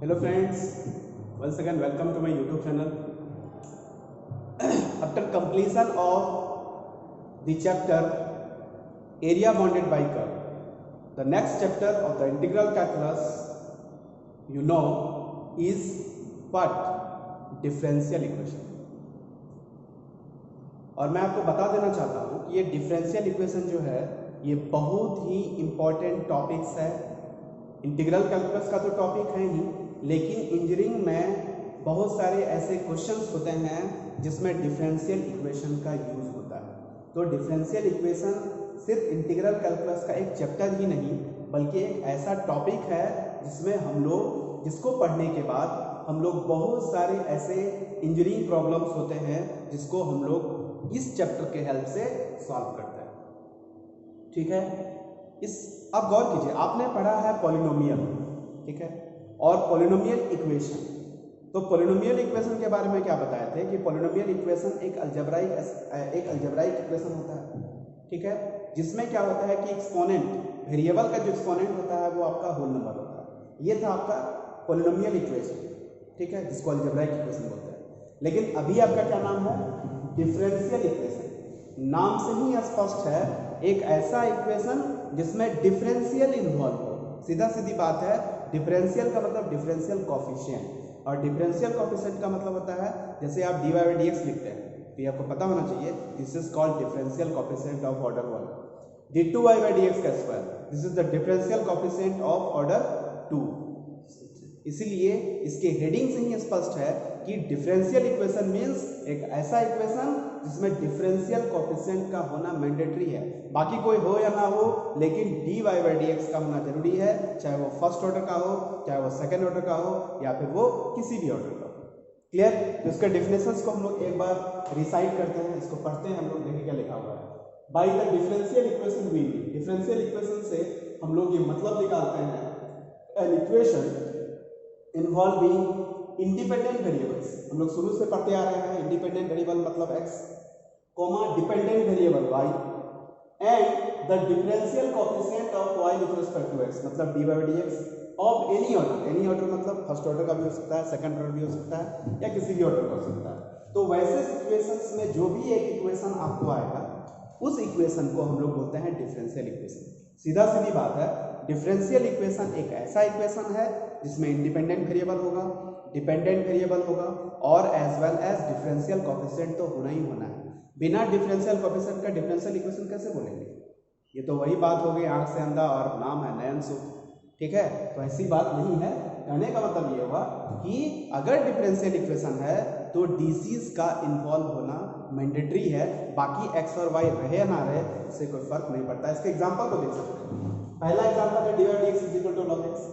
Hello friends, once again welcome to my YouTube channel. After completion of the chapter area bounded by curve, the next chapter of the integral calculus is what? Differential equation. और मैं आपको बता देना चाहता हूँ कि ये differential equation जो है ये बहुत ही इम्पोर्टेंट टॉपिक्स है। इंटीग्रल कैलकुलस का तो टॉपिक है ही, लेकिन इंजीनियरिंग में बहुत सारे ऐसे क्वेश्चंस होते हैं जिसमें डिफरेंशियल इक्वेशन का यूज होता है। तो डिफरेंशियल इक्वेशन सिर्फ इंटीग्रल कैलकुलस का एक चैप्टर ही नहीं बल्कि एक ऐसा टॉपिक है जिसमें हम लोग जिसको पढ़ने के बाद हम लोग बहुत सारे ऐसे इंजीनियरिंग प्रॉब्लम्स होते हैं जिसको हम लोग इस चैप्टर के हेल्प से सॉल्व करते हैं। ठीक है, इस आप गौर कीजिए, आपने पढ़ा है पॉलिनोमियल, ठीक है, और पॉलिनोमियल इक्वेशन। तो पॉलिनोमियल इक्वेशन के बारे में क्या बताए थे कि पॉलिनोमियल इक्वेशन एक अलजेब्राइक इक्वेशन होता है, ठीक है, जिसमें क्या होता है कि एक्सपोनेंट, वेरिएबल का जो एक्सपोनेंट होता है वो आपका होल नंबर होता है। ये था आपका पॉलिनोमियल इक्वेशन, ठीक है, जिसको अलजेब्राइक इक्वेशन बोलते हैं। लेकिन अभी आपका क्या नाम है? Differential equation. नाम से ही स्पष्ट है, एक ऐसा इक्वेशन जिसमें डिफरेंशियल इन्वॉल्व हो। सीधा सीधी बात है, डिफरेंशियल का मतलब डिफरेंशियल कोफिशिएंट, और डिफरेंशियल कोफिशिएंट का मतलब होता है जैसे आप dy बाई dx लिखते हैं तो ये आपको पता होना चाहिए, this is called differential coefficient of order 1। d2y by dx का square, this is the differential coefficient of order 2। इसीलिए इसके हेडिंग से ही स्पष्ट है कि डिफरेंशियल इक्वेशन मींस एक ऐसा इक्वेशन जिसमें डिफरेंशियल कोफिशिएंट का होना मैंडेटरी है। बाकी कोई हो या ना हो, लेकिन dy बाई dx का होना जरूरी है, चाहे वो फर्स्ट ऑर्डर का हो, चाहे वो सेकंड ऑर्डर का हो, या फिर वो किसी भी ऑर्डर का हो। क्लियर? तो इसके डेफिनेशंस को हम लोग एक बार रिसाइट करते हैं, इसको पढ़ते हैं हम लोग, देखिए क्या लिखा हुआ है। By the differential equation we, differential equation से हम लोग ये मतलब निकालते हैं an equation involving independent variables. हम लोग शुरू से पढ़ते आ रहे हैं, इंडिपेंडेंट वेरिएबल मतलब x, comma dependent variable y, and the differential coefficient of y with respect to x मतलब dy by dx of any order. Any order मतलब फर्स्ट ऑर्डर का भी हो सकता है, सेकंड ऑर्डर भी हो सकता है, या किसी भी ऑर्डर का हो सकता है। तो वैसे सिचुएशंस में जो भी एक इक्वेशन आपको आएगा उस इक्वेशन को हम लोग बोलते हैं डिफरेंशियल इक्वेशन। सीधा सीधी बात है, डिफरेंशियल इक्वेशन एक ऐसा इक्वेशन है जिसमें इंडिपेंडेंट वेरिएबल होगा, डिपेंडेंट वेरिएबल होगा, और as well as differential coefficient तो होना ही होना है। बिना डिफरेंशियल कोएफिशिएंट का डिफरेंशियल इक्वेशन कैसे बोलेंगे? ये तो वही बात हो गई आंख से अंधा और नाम है नयन सुख, ठीक है। तो ऐसी बात नहीं है। कहने का मतलब ये हुआ कि अगर डिफरेंशियल इक्वेशन है तो डीसीज का इन्वॉल्व होना मैंडेटरी है, बाकी एक्स और वाई रहे या ना रहे इससे कोई फर्क नहीं पड़ता। इसके एग्जांपल को देख सकते हैं। पहला एग्जांपल है dy by dx is equal to log x,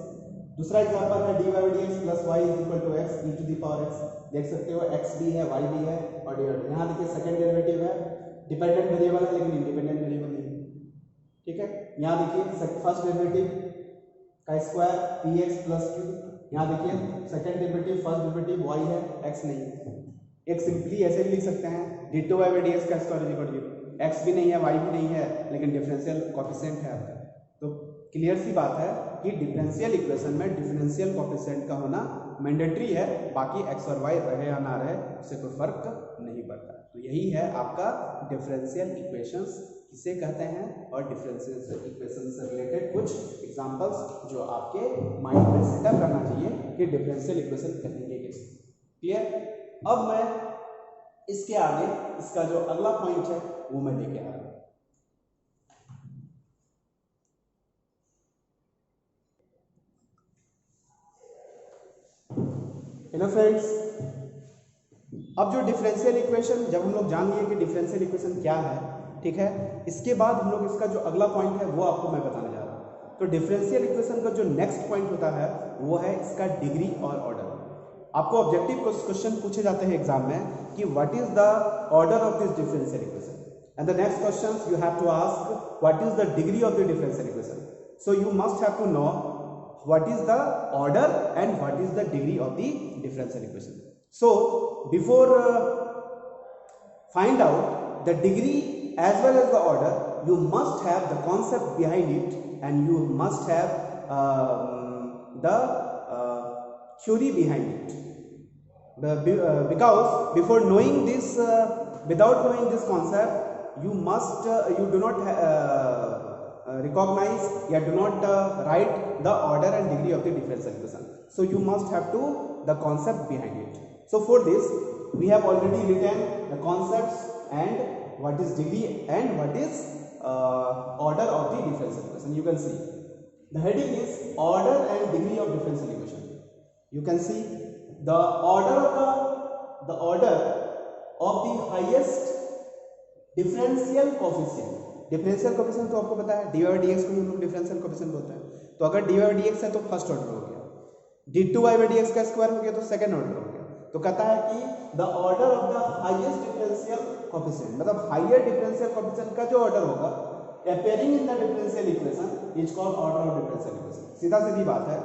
दूसरा एग्जांपल है dy by dx plus y is equal to x e to the power x। देख सकते हो x भी है, y भी है, और यहाँ देखिए सेकंड डेरिवेटिव है, डिपेंडेंट वेरिएबल है लेकिन इंडिपेंडेंट वेरिएबल नहीं, ठीक है। यहाँ देखिए फर्स्ट डेरिवेटिव का स्क्वायर px प्लस q, यहाँ देखिए second derivative first derivative y है, x नहीं। एक सिंपली ऐसे भी लिख सकते हैं d2y बाई dx का square is equal to x भी नहीं है, y भी नहीं है, लेकिन डिफरेंशियल कोएफिशिएंट है आपका। तो क्लियर सी बात है कि डिफरेंशियल इक्वेशन में डिफरेंशियल कोएफिशिएंट का होना मैंडेटरी है, बाकी x और y रहे या ना रहे उससे कोई फर्क नहीं पड़ता। तो यही है आपका डिफरेंशियल इक्वेशंस किसे कहते हैं, और डिफरेंशियल इक्वेशन से रिलेटेड कुछ एग्जांपल्स जो आपके माइंड में सेटअप करना चाहिए कि डिफरेंशियल इक्वेशन कहेंगे किसे। क्लियर? अब मैं इसके आगे इसका जो अगला पॉइंट है वो मैं लेके आ रहा हूं। हेलो फ्रेंड्स, अब जो डिफरेंशियल इक्वेशन, जब हम लोग जान लिए कि डिफरेंशियल इक्वेशन क्या है, ठीक है, इसके बाद हम लोग इसका जो अगला पॉइंट है वो आपको मैं बताने जा रहा हूँ। तो डिफरेंशियल इक्वेशन का जो नेक्स्ट पॉइंट होता है वो है इसका डिग्री और ऑर्डर। आपको ऑब्जेक्टिव क्वेश्चन पूछे जाते हैं एग्जाम में कि what is the order of this differential equation, and the next question you have to ask what is the degree of the differential equation. So you must have to know what is the order and what is the degree of the differential equation. So before find out the degree as well as the order, you must have the concept behind it, and you must have the theory behind it. Because before knowing this, without knowing this concept, you must you do not recognize, you do not write the order and degree of the differential equation. So you must have to the concept behind it. So for this we have already written the concepts and what is degree and what is order of the differential equation. You can see the heading is order and degree of differential equation. You can see the order of the highest differential coefficient. Differential coefficient तो आपको पता है dy by dx को हम लोग differential coefficient बोलते हैं. तो अगर dy by dx है तो फर्स्ट ऑर्डर हो गया, d2y by dx का स्क्वायर हो गया तो सेकंड ऑर्डर हो गया. तो कहता है कि the order of the highest differential coefficient, मतलब हाईयर डिफरेंशियल कोफिशिएंट का जो ऑर्डर होगा appearing in the differential equation is called order of differential equation. सीधा सीधी बात है,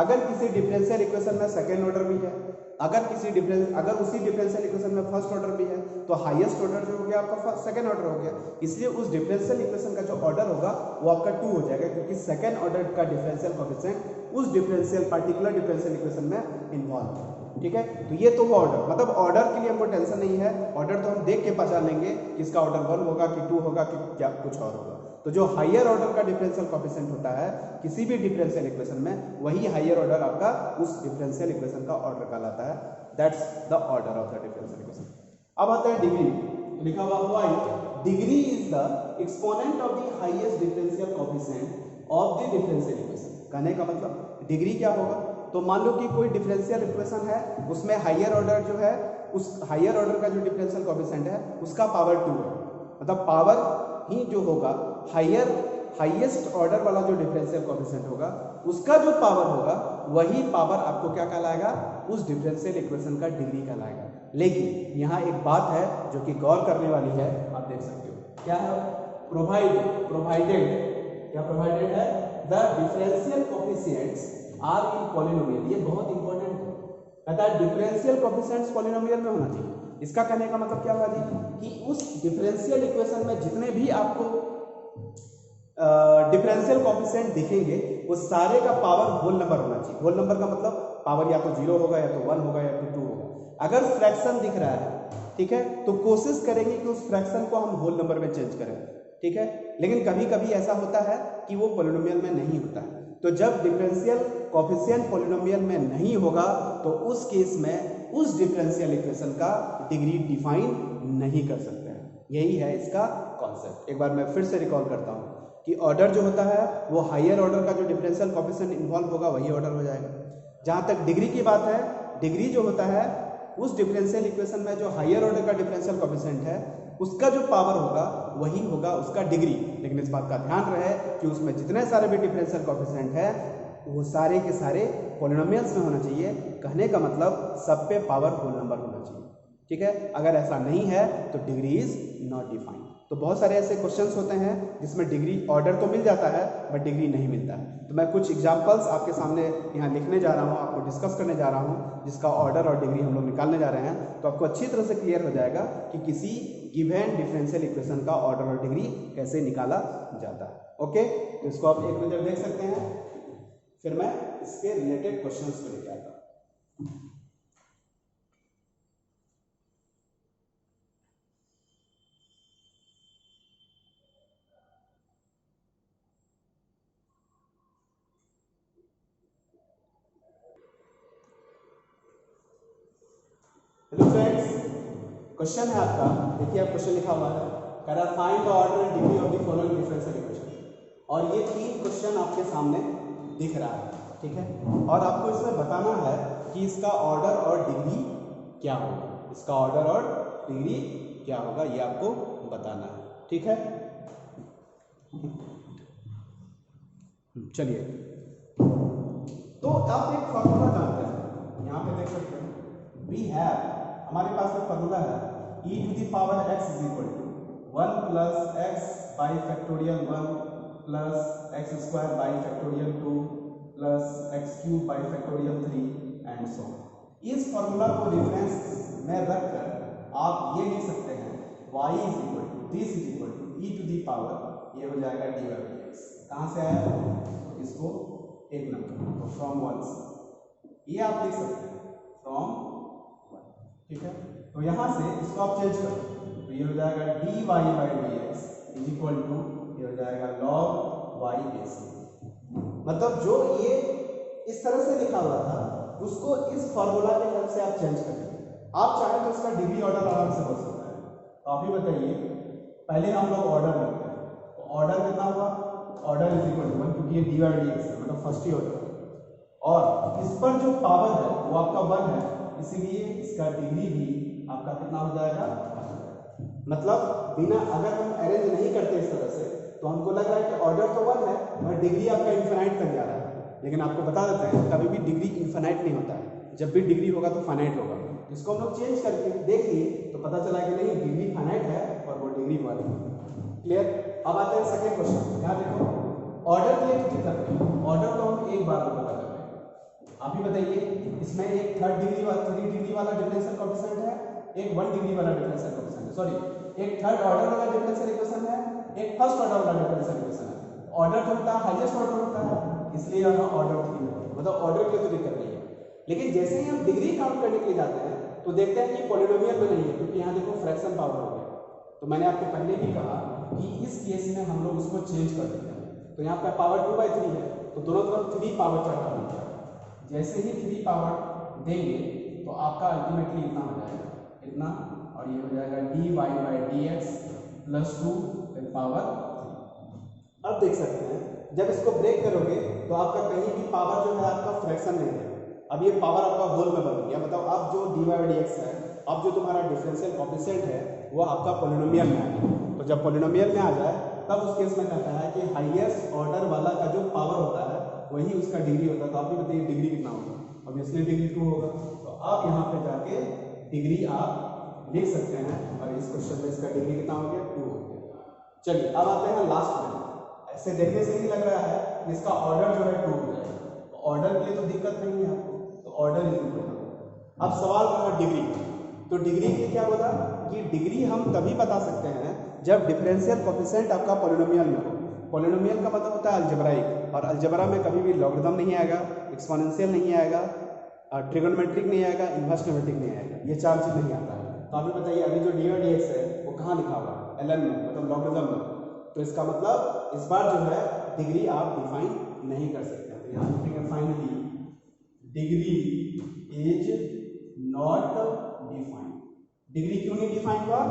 अगर किसी डिफरेंशियल इक्वेशन में सेकंड ऑर्डर भी है, अगर उसी डिफरेंशियल इक्वेशन में फर्स्ट ऑर्डर भी है, तो हाईएस्ट ऑर्डर जो हो गया आपका सेकंड ऑर्डर हो गया. इसलिए उस डिफरेंशियल इक्वेशन का जो ऑर्डर होगा वो आपका 2 हो जाएगा, क्योंकि सेकंड ऑर्डर का डिफरेंशियल कोएफिशिएंट उस पार्टिकुलर डिफरेंशियल इक्वेशन में इन्वॉल्व है. ठीक है, तो ये तो वो ऑर्डर, मतलब ऑर्डर के लिए हमको टेंशन नहीं है. ऑर्डर तो हम देख के पहचान लेंगे कि इसका ऑर्डर 1 होगा कि 2 होगा कि क्या कुछ और होगा. तो जो हाईयर ऑर्डर का डिफरेंशियल कोएफिशिएंट होता है किसी भी डिफरेंशियल इक्वेशन में, वही हाईयर ऑर्डर आपका उस डिफरेंशियल इक्वेशन का ऑर्डर कहलाता है. That's the order of the differential equation. अब आता है डिग्री. लिखा हुआ white degree is the exponent of the highest differential coefficient of the differential equation. कहने का मतलब डिग्री क्या होगा, तो मान लो कि कोई डिफरेंशियल इक्वेशन है, उसमें हाईयर ऑर्डर जो है, उस हाईयर ऑर्डर का जो डिफरेंशियल कोएफिशिएंट है उसका पावर 2 है. मतलब पावर ही जो होगा हाईएस्ट ऑर्डर वाला जो डिफरेंशियल कोएफिशिएंट होगा उसका जो पावर होगा वही पावर आपको क्या कहलाएगा, उस डिफरेंशियल इक्वेशन का डिग्री कहलाएगा. लेकिन यहाँ एक बात है जो कि गौर करने वाली है, आप देख सकते हो क्या है, प्रोवाइडेड क्या प्रोवाइडेड है, the differential coefficients are in polynomial. ये बहुत इंपॉर्टेंट है, कहता है डिफरेंशियल कोएफिशिएंट्स पॉलिनोमियल में होना चाहिए. इसका कहने का मतलब क्या हुआ जी, कि उस डिफरेंशियल इक्वेशन में जितने भी आपको डिफरेंशियल कोएफिशिएंट दिखेंगे वो सारे का पावर होल नंबर होना चाहिए. होल नंबर का मतलब पावर या तो 0 होगा या तो 1 होगा या तो 2 होगा. अगर फ्रैक्शन दिख रहा है, ठीक है, तो कोशिश करेंगे कि उस फ्रैक्शन को हम होल नंबर में चेंज करें. ठीक है, लेकिन कभी कभी ऐसा होता है कि वो पॉलिनोमियल में नहीं होता है. तो जब डिफरेंशियल कोएफिशिएंट पॉलिनोमियल में नहीं होगा तो उस केस में उस डिफरेंशियल इक्वेशन का डिग्री डिफाइन नहीं कर सकते हैं. यही है इसका कॉन्सेप्ट. एक बार मैं फिर से रिकॉल करता हूँ कि ऑर्डर जो होता है वो हाईयर ऑर्डर का जो डिफरेंशियल कोएफिशिएंट इन्वॉल्व होगा वही ऑर्डर हो जाएगा. जहाँ तक डिग्री की बात है, डिग्री जो होता है उस डिफरेंशियल इक्वेशन में जो हाईयर ऑर्डर का डिफरेंशियल कोएफिशिएंट है उसका जो पावर होगा वही होगा उसका डिग्री. लेकिन इस बात का ध्यान रहे कि उसमें जितने सारे भी डिफरेंशियल कोएफिशिएंट है वो सारे के सारे पॉलिनोमियल्स में होना चाहिए. कहने का मतलब सब पे पावर होल नंबर होना चाहिए. ठीक है, अगर ऐसा नहीं है तो डिग्री इज नॉट डिफाइंड. तो बहुत सारे ऐसे क्वेश्चंस होते हैं जिसमें डिग्री ऑर्डर तो मिल जाता है बट डिग्री नहीं मिलता है. तो मैं कुछ एग्जांपल्स आपके सामने यहाँ लिखने जा रहा हूँ, आपको डिस्कस करने जा रहा हूँ, जिसका ऑर्डर और डिग्री हम लोग निकालने जा रहे हैं. तो आपको अच्छी तरह से क्लियर हो जाएगा कि किसी गिवन डिफरेंशियल इक्वेशन का ऑर्डर और डिग्री कैसे निकाला जाता है. ओके, तो इसको आप एक नज़र देख सकते हैं, फिर मैं इसके रिलेटेड क्वेश्चंस को लेकर आता हूँ. हेलो फ्रेंड्स, क्वेश्चन है आपका, देखिए आप क्वेश्चन लिखा हुआ है, कह रहा find the order and degree of the following differential equation. और ये 3 क्वेश्चन आपके सामने दिख रहा है. ठीक है, और आपको इसमें बताना है कि इसका ऑर्डर और डिग्री क्या होगा. इसका ऑर्डर और डिग्री क्या होगा ये आपको बताना है. ठीक है, चलिए. तो आप एक फॉर्मूला जानते हैं, यहाँ पे देख सकते हैं वी हैव, हमारे पास एक फॉर्मूला है e to the power x is equal to 1 plus x by factorial 1 plus x square by factorial 2 plus x cube by factorial 3 and so. इस फॉर्मूला को रेफरेंस में रखकर आप ये लिख सकते हैं y is equal to this is equal to e to the power, ये हो जाएगा dy by dx. कहाँ से आया, तो इसको एक नंबर, तो फ्रॉम 1 से. ये आप लिख सकते हैं फ्रॉम 1, ठीक है। तो यहाँ से इसको आप चेंज करो तो ये हो जाएगा dy by dx is equal to ये हो जाएगा log y बेस। मतलब जो ये इस तरह से लिखा हुआ था उसको इस फॉर्मूला के हेल्प से आप चेंज करेंगे। आप चाहें तो इसका डिग्री ऑर्डर आराम से बन सकता है। तो आप ही बताइए, पहले हम लोग ऑर्डर लेते हैं तो ऑर्डर कितना हुआ, ऑर्डर इज इक्वल टू 1 क्योंकि ये dy बाई dx है मतलब फर्स्ट ही ऑर्डर, और इस पर जो पावर है वो आपका 1 है, इसीलिए इसका डिग्री भी आपका कितना हो जाएगा। मतलब बिना अगर हम अरेंज नहीं करते इस तरह से तो हमको लग रहा है कि ऑर्डर तो 1 है और डिग्री आपका इन्फिनाइट तक जा रहा है, लेकिन आपको बता देते हैं कभी भी डिग्री इन्फिनाइट नहीं होता है, जब भी डिग्री होगा तो फाइनाइट होगा। इसको हम लोग चेंज करके देख लिए तो पता चला कि नहीं डिग्री फाइनाइट है और वो डिग्री 1 है। क्लियर। अब आते हैं सेकंड क्वेश्चन। यहाँ देखो ऑर्डर के लिए कितनी करते हैं, ऑर्डर तो हम एक बार में पता करते हैं। आप ही बताइए, इसमें एक 3 डिग्री वाला डिफरेंशियल कोएफिशिएंट है, एक 1 डिग्री वाला डिफरेंशियल कोएफिशिएंट है, सॉरी एक थर्ड ऑर्डर वाला डिफरेंशियल इक्वेशन है, एक फर्स्ट ऑर्डर वाला डिफरेंशियल इक्वेशन है। ऑर्डर तो होता है हाईएस्ट ऑर्डर होता है, इसलिए यहाँ ऑर्डर 3 है, मतलब ऑर्डर के लिए तो दिक्कत नहीं है। लेकिन जैसे ही हम डिग्री काउंट करने के लिए जाते हैं तो देखते हैं कि पॉलिनोमियल में नहीं है, क्योंकि यहाँ देखो फ्रैक्शन पावर हो गया। तो मैंने आपको पहले भी कहा कि इस केस में हम लोग उसको चेंज कर देते हैं। तो यहाँ पे पावर 2/3 है तो दोनों तरफ 3 पावर चढ़ा देंगे। जैसे ही 3 पावर देंगे तो आपका अल्टीमेटली इतना हो जाएगा, इतना, और ये हो जाएगा dy by dx plus 2 power 3। अब देख सकते हैं जब इसको ब्रेक करोगे तो आपका कहीं भी पावर जो है आपका फ्रैक्शन नहीं है, अब ये पावर आपका होल में बदल गया। मतलब अब जो dy बाई dx है, अब जो तुम्हारा डिफरेंशियल कोएफिशिएंट है वो आपका पॉलिनोमियल में आ गया। तो जब पॉलिनोमियल में आ जाए तब उस केस में कहता है कि हाईएस्ट ऑर्डर वाला का जो पावर होता है वही उसका डिग्री होता है। तो आप ही बताइए डिग्री कितना होगा, ऑब्वियसली डिग्री 2 होगा। तो आप यहाँ पे जाके डिग्री आप लिख सकते हैं और इस क्वेश्चन में इसका डिग्री कितना हो गया, 2 हो गया। चलिए अब आते हैं लास्ट में। ऐसे देखने से ही लग रहा है कि इसका ऑर्डर जो है 2 हो जाएगा, तो ऑर्डर के लिए तो दिक्कत नहीं है आपको, तो ऑर्डर इज इक्वल टू। अब सवाल रहा डिग्री, तो डिग्री के लिए क्या बोला कि डिग्री हम तभी बता सकते हैं जब डिफरेंशियल कोएफिशिएंट आपका पॉलिनोमियल में हो। पॉलिनोमियल का मतलब होता है अलजेब्राइक, और अलजेब्रा में कभी भी लॉगरिथम नहीं आएगा, एक्सपोनेंशियल नहीं आएगा, ट्रिगोनोमेट्रिक नहीं आएगा, इन्वर्स न्यूमेरिक नहीं आएगा, ये 4 चीज नहीं आता है। तो आप बताइए अभी जो dy dx है वो कहाँ लिखा हुआ है, ln में, मतलब लॉगरिथम में। तो इसका मतलब इस बार जो है डिग्री आप डिफाइन नहीं कर सकते। तो यहाँ लिखेंगे finally degree is not defined. Degree क्यों नहीं डिफाइन हुआ,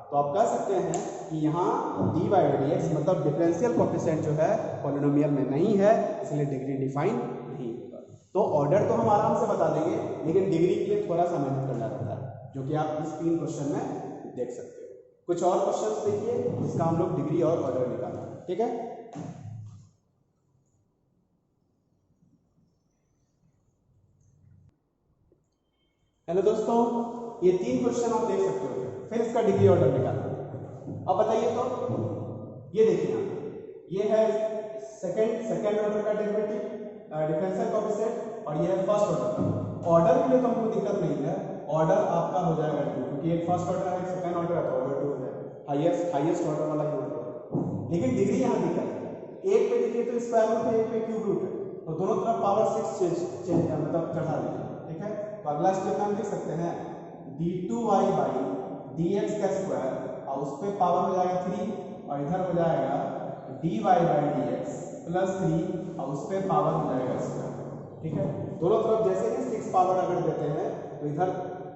तो आप कह सकते हैं कि यहाँ dy बाई dx मतलब डिफरेंशियल कोएफिशिएंट जो है पॉलिनोमियल में नहीं है, इसलिए डिग्री डिफाइन नहीं होगा। तो ऑर्डर तो हम आराम से बता देंगे, लेकिन डिग्री के लिए थोड़ा सा मेहनत करना रहता है, जो कि आप इस 3 क्वेश्चन में देख सकते हो। कुछ और क्वेश्चंस देखिए जिसका हम लोग डिग्री और ऑर्डर निकालें, ठीक है। हेलो दोस्तों, ये 3 क्वेश्चन आप देख सकते हो, फिर इसका डिग्री ऑर्डर निकालना। अब बताइए तो ये देखिए यहाँ ये है सेकंड ऑर्डर का डेरिवेटिव डिफरेंशियल कोएफिशिएंट और ये है फर्स्ट ऑर्डर का। ऑर्डर के लिए तो हमको दिक्कत नहीं है, ऑर्डर आपका हो जाएगा 2 क्योंकि एक फर्स्ट ऑर्डर है एक सेकंड ऑर्डर है, तो ऑर्डर 2 हो जाएगा, हाईएस्ट ऑर्डर वाला ही ऑर्डर। लेकिन डिग्री यहाँ दिक्कत है, एक पे देखिए तो स्क्वायर रूट है, एक पे क्यूब रूट है, तो दोनों तरफ पावर 6 चेंज मतलब चढ़ा दीजिए, ठीक है। तो अगला स्टेप हम लिख सकते हैं d2y बाई dx का स्क्वायर और उस पर पावर हो जाएगा 3 और इधर हो जाएगा dy बाई dx प्लस 3 और उस पर पावर हो जाएगा स्क्वायर, ठीक है। दोनों तरफ जैसे ही 6 पावर अगर देते हैं तो इधर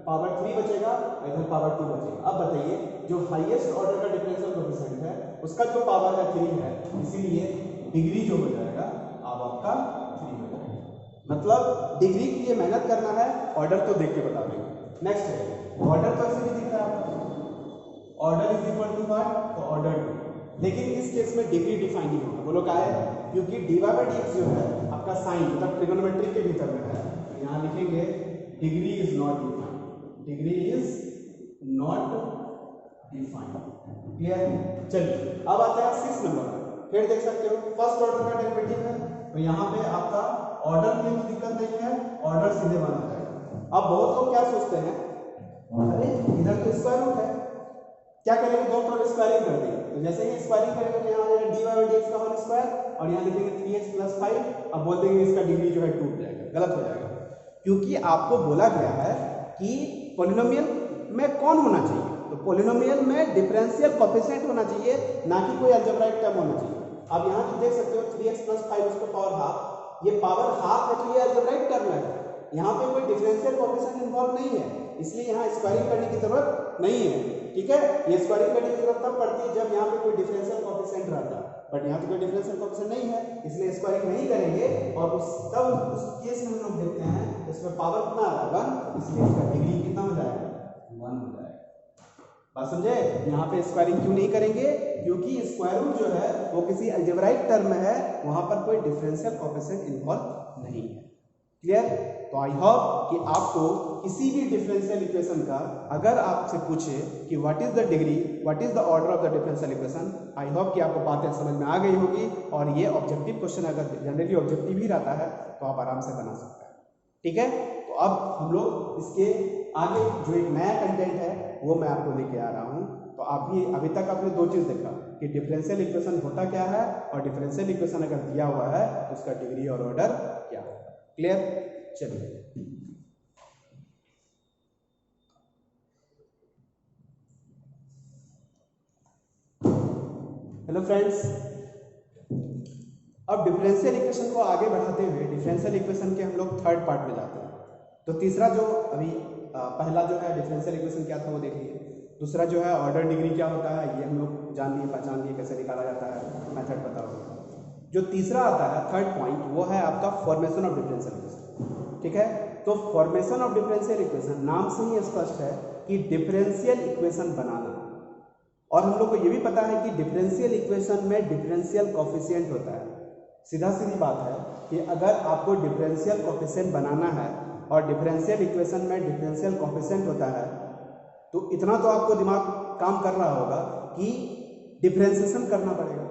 पावर 3 बचेगा और इधर पावर 2 बचेगा। अब बताइए जो हाईएस्ट ऑर्डर का डिफरेंशियल कोएफिशिएंट है उसका जो पावर है 3 है, इसीलिए डिग्री जो हो जाएगा अब आपका 3 हो जाएगा। मतलब डिग्री के लिए मेहनत करना है, ऑर्डर तो देख के बता देंगे। नेक्स्ट है ऑर्डर, तो ऐसे भी दिख रहा है आपको, order is equal to what, तो ऑर्डर 2। लेकिन इस केस में डिग्री डिफाइन नहीं होगा, बोलो क्या है, क्योंकि dy बाई dx जो है आपका साइन मतलब ट्रिगोनोमेट्री के भीतर में है, तो यहाँ लिखेंगे degree is not defined, degree is not defined. Clear. चलिए अब आता है 6 नंबर पर, फिर देख सकते हो फर्स्ट ऑर्डर का डेरिवेटिव है, तो यहाँ पे आपका ऑर्डर की भी दिक्कत नहीं है, ऑर्डर सीधे बन जाएगा। अब बहुत लोग क्या सोचते हैं, अरे इधर तो स्क्वायर रूट है, क्या करेंगे, दो तरफ स्क्वायरिंग कर देंगे। तो जैसे ही स्क्वायरिंग करेंगे तो यहाँ आ जाएगा dy बाई dx का होल स्क्वायर और यहाँ लिखेंगे 3x प्लस 5, अब बोल देंगे इसका डिग्री जो है 2 हो जाएगा, गलत हो जाएगा। क्योंकि आपको बोला गया है कि पॉलिनोमियल में कौन होना चाहिए, तो पॉलिनोमियल में डिफरेंशियल कोएफिशिएंट होना चाहिए, ना कि कोई अलजेब्राइक टर्म होना चाहिए। अब यहाँ तो देख सकते हो 3x + 5 उसका पावर हाफ, ये पावर हाफ है तो ये अलजेब्राइक टर्म है, यहाँ पे कोई डिफरेंशियल कोएफिशिएंट इन्वॉल्व नहीं है, इसलिए यहाँ स्क्वायरिंग करने की जरूरत नहीं है। ठीक है, ये स्क्वायरिंग करने की जरूरत तब पड़ती है जब यहाँ पे कोई डिफरेंशियल कोएफिशिएंट रहता है, बट यहाँ तो कोई डिफरेंशियल कोएफिशिएंट नहीं है, इसलिए स्क्वायरिंग नहीं करेंगे। और उस केस में हम लोग देखते हैं इसमें पावर कितना आ रहा है 1, इसलिए इसका डिग्री कितना हो जाएगा 1 हो जाएगा। बात समझे? यहाँ पे स्क्वायरिंग क्यों नहीं करेंगे, क्योंकि स्क्वायर रूट जो है वो किसी अलजेब्राइक टर्म में है, वहां पर कोई डिफरेंशियल कोएफिशिएंट इन्वॉल्व नहीं है। क्लियर? तो आई होप कि आपको किसी भी डिफरेंशियल इक्वेशन का अगर आपसे पूछे कि what is the degree, what is the order of the differential equation, I hope कि आपको बातें समझ में आ गई होगी। और ये ऑब्जेक्टिव क्वेश्चन अगर जनरली ऑब्जेक्टिव ही रहता है तो आप आराम से बना सकते हैं। ठीक है, तो अब हम लोग इसके आगे जो एक नया कंटेंट है वो मैं आपको लेके आ रहा हूँ। तो आप भी अभी तक आपने दो चीज़ देखा कि डिफरेंशियल इक्वेशन होता क्या है, और डिफरेंशियल इक्वेशन अगर दिया हुआ है तो उसका डिग्री और ऑर्डर क्या होगा। क्लियर? चलिए, हेलो फ्रेंड्स, अब डिफरेंशियल इक्वेशन को आगे बढ़ाते हुए डिफरेंशियल इक्वेशन के हम लोग थर्ड पार्ट में जाते हैं। तो तीसरा जो अभी पहला जो है डिफरेंशियल इक्वेशन क्या था वो देख लिए, दूसरा जो है ऑर्डर डिग्री क्या होता है ये हम लोग जान लिए, पहचान लिए कैसे निकाला जाता है, मेथड पता होगा। जो तीसरा आता है थर्ड पॉइंट वो है आपका फॉर्मेशन ऑफ डिफरेंशियल इक्वेशन। ठीक है, तो फॉर्मेशन ऑफ डिफरेंशियल इक्वेशन नाम से ही स्पष्ट है कि डिफरेंशियल इक्वेशन बनाना। और हम लोग को ये भी पता है कि डिफरेंशियल इक्वेशन में डिफरेंशियल कोएफिशिएंट होता है। सीधा सीधी बात है कि अगर आपको डिफरेंशियल कोएफिशिएंट बनाना है और डिफरेंशियल इक्वेशन में डिफरेंशियल कोएफिशिएंट होता है, तो इतना तो आपको दिमाग काम कर रहा होगा कि डिफरेंशिएशन करना पड़ेगा।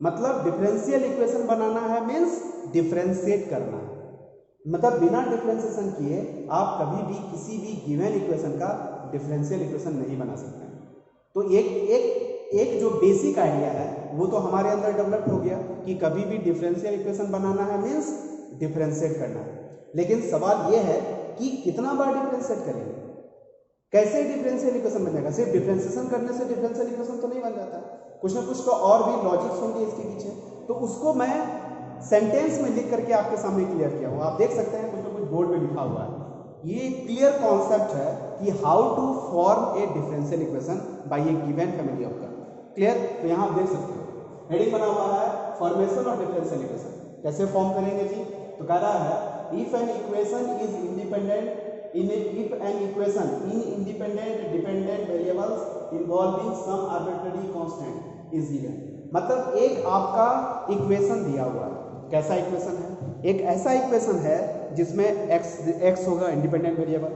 मतलब डिफरेंशियल इक्वेशन बनाना है मीन्स डिफरेंशिएट करना है, मतलब बिना डिफरेंशिएशन किए आप कभी भी किसी भी गिवन इक्वेशन का डिफरेंशियल इक्वेशन नहीं बना सकते हैं। तो एक जो बेसिक आइडिया है वो तो हमारे अंदर डेवलप हो गया कि कभी भी डिफरेंशियल इक्वेशन बनाना है मीन्स डिफरेंशिएट करना है। लेकिन सवाल ये है कि कितना बार डिफरेंशिएट करेंगे, कैसे डिफरेंशियल इक्वेशन बनेगा। सिर्फ डिफरेंशिएशन करने से डिफरेंशियल इक्वेशन तो नहीं बन जाता, कुछ ना कुछ तो और भी लॉजिक्स होंगे इसके पीछे। तो उसको मैं सेंटेंस में लिख करके आपके सामने क्लियर किया हूँ। आप देख सकते हैं कुछ ना कुछ बोर्ड पे लिखा हुआ है। ये क्लियर कॉन्सेप्ट है कि how to form a differential equation by a given family of curve. Clear? तो यहाँ आप देख सकते हो हेडिंग बना हुआ है फॉर्मेशन ऑफ डिफरेंशियल इक्वेशन। कैसे फॉर्म करेंगे जी? तो कह रहा है if an equation is independent if an equation in independent dependent variables involving some arbitrary constant is given। मतलब एक आपका इक्वेशन दिया हुआ है। कैसा इक्वेशन है? एक ऐसा इक्वेशन है जिसमें x होगा इंडिपेंडेंट वेरिएबल,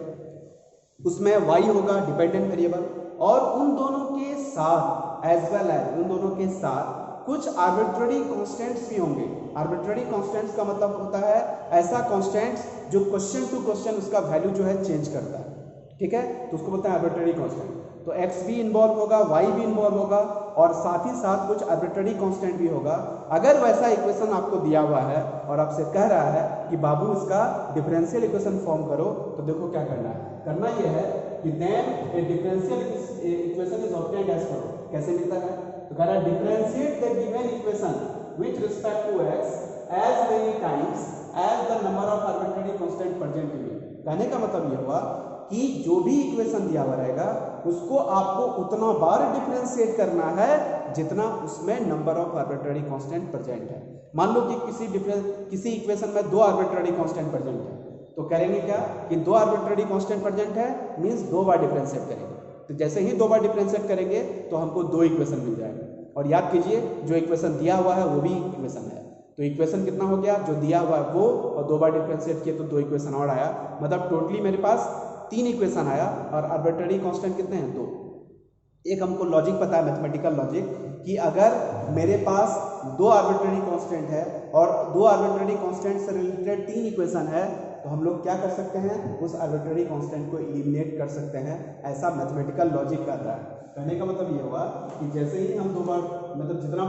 उसमें y होगा डिपेंडेंट वेरिएबल, और उन दोनों के साथ एज वेल एज उन दोनों के साथ कुछ आर्बिट्ररी कांस्टेंट्स भी होंगे। आर्बिट्ररी कांस्टेंट्स का मतलब होता है ऐसा कांस्टेंट्स जो क्वेश्चन टू क्वेश्चन उसका वैल्यू जो है चेंज करता है। ठीक है, तो उसको बोलते हैं आर्बिट्ररी कांस्टेंट। तो x भी इन्वॉल्व होगा, y भी इन्वॉल्व होगा, और साथ ही साथ कुछ आर्बिट्ररी कांस्टेंट भी होगा। अगर वैसा इक्वेशन आपको दिया हुआ है और आपसे कह रहा है कि बाबू इसका डिफरेंशियल इक्वेशन फॉर्म करो, तो देखो क्या करना है। करना यह है कि then a differential equation is obtained as follow. कैसे मिलता है? तो कह रहा है differentiate the given equation with respect to x as many times as the number of arbitrary constant present in it। कहने का मतलब ये हुआ कि जो भी इक्वेशन दिया हुआ रहेगा उसको आपको उतना बार डिफरेंशिएट करना है जितना उसमें number of arbitrary constant present है। मान लो कि किसी इक्वेशन में 2 आर्बिट्ररी कांस्टेंट प्रेजेंट है, तो करेंगे क्या कि 2 आर्बिट्ररी कांस्टेंट प्रेजेंट है मींस 2 बार डिफरेंशिएट करेंगे। तो जैसे ही 2 बार डिफरेंशिएट करेंगे तो हमको 2 इक्वेशन मिल जाएगा। और याद कीजिए जो इक्वेशन दिया हुआ है वो भी इक्वेशन है। तो इक्वेशन कितना हो गया? जो दिया हुआ है वो, और 2 बार डिफरेंशिएट किए तो 2 इक्वेशन और आया। मतलब टोटली मेरे पास 3 इक्वेशन आया, और आर्बिट्ररी कांस्टेंट कितने हैं? 2। एक हमको लॉजिक पता है, मैथमेटिकल लॉजिक, कि अगर मेरे पास 2 आर्बिट्ररी कांस्टेंट है और 2 आर्बिट्ररी कांस्टेंट से रिलेटेड 3 इक्वेशन है, तो हम लोग क्या कर सकते हैं? उस आर्बिट्ररी कांस्टेंट को एलिमिनेट कर सकते हैं। ऐसा मैथमेटिकल लॉजिक कर रहा है। कहने का मतलब ये हुआ कि जैसे ही हम 2 बार, मतलब जितना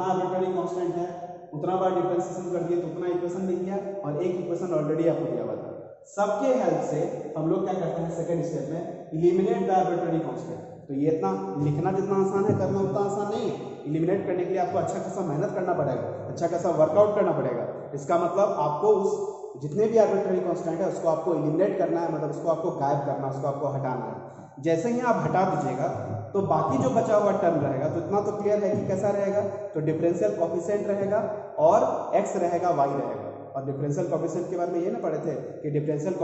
आर्बिट्ररी कांस्टेंट है उतना बार डिफरेंशिएशन कर दिए तो उतना इक्वेशन मिल गया, और एक इक्वेशन ऑलरेडी आपको दिया हुआ था। सबके हेल्प से हम लोग क्या करते हैं सेकंड स्टेप में, इलिमिनेट द आर्बिट्रेरी कांस्टेंट। तो ये इतना लिखना जितना आसान है, करना उतना आसान नहीं है। इलिमिनेट करने के लिए आपको अच्छा खासा मेहनत करना पड़ेगा, अच्छा खासा वर्कआउट करना पड़ेगा। इसका मतलब आपको उस जितने भी आर्बिट्रेरी कांस्टेंट है उसको आपको इलिमिनेट करना है, मतलब उसको आपको गायब करना, उसको आपको हटाना है। जैसे ही आप हटा दीजिएगा तो बाकी जो बचा हुआ टर्म रहेगा, तो इतना तो क्लियर है कि कैसा रहेगा, तो डिफरेंशियल कोएफिशिएंट रहेगा और x रहेगा, y रहेगा। और डिफरेंशियल कोएफिशिएंट के बारे में ये ना पढ़े थे कि डिफरेंशियल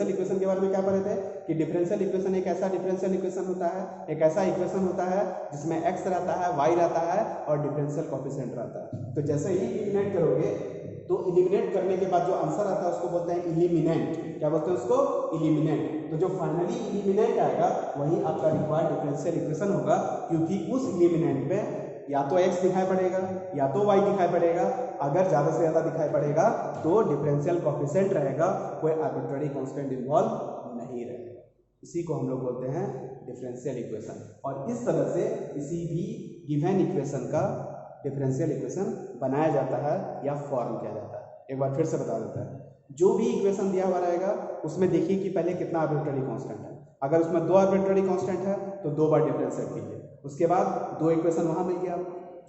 इक्वेशन के बारे में क्या पढ़े थे कि डिफरेंशियल इक्वेशन एक ऐसा डिफरेंशियल इक्वेशन होता है, एक ऐसा इक्वेशन होता है जिसमें x रहता है, y रहता है और डिफरेंशियल कोएफिशिएंट रहता है। तो जैसे ही इलिमिनेट करोगे तो इलिमिनेट करने के बाद जो आंसर आता है उसको बोलते हैं इलिमिनेंट। क्या बोलते हैं उसको? इलिमिनेंट। तो जो फाइनली इलिमिनेंट आएगा वही आपका रिक्वायर्ड डिफरेंशियल इक्वेशन होगा, क्योंकि उस इलिमिनेंट में या तो x दिखाई पड़ेगा या तो y दिखाई पड़ेगा। अगर ज़्यादा से ज़्यादा दिखाई पड़ेगा तो डिफरेंशियल कोएफिशिएंट रहेगा, कोई आर्बिट्रेरी कांस्टेंट इन्वॉल्व नहीं रहेगा। इसी को हम लोग बोलते हैं डिफरेंशियल इक्वेशन। और इस तरह से किसी भी गिवन इक्वेशन का डिफरेंशियल इक्वेशन बनाया जाता है या फॉर्म किया जाता है। एक बार फिर से बता देता है, जो भी इक्वेशन दिया हुआ रहेगा उसमें देखिए कि पहले कितना आर्बिट्रेरी कांस्टेंट है। अगर उसमें 2 आर्बिट्रेरी कांस्टेंट है तो 2 बार डिफरेंशिएट कीजिए, उसके बाद 2 इक्वेशन वहाँ मिल गया,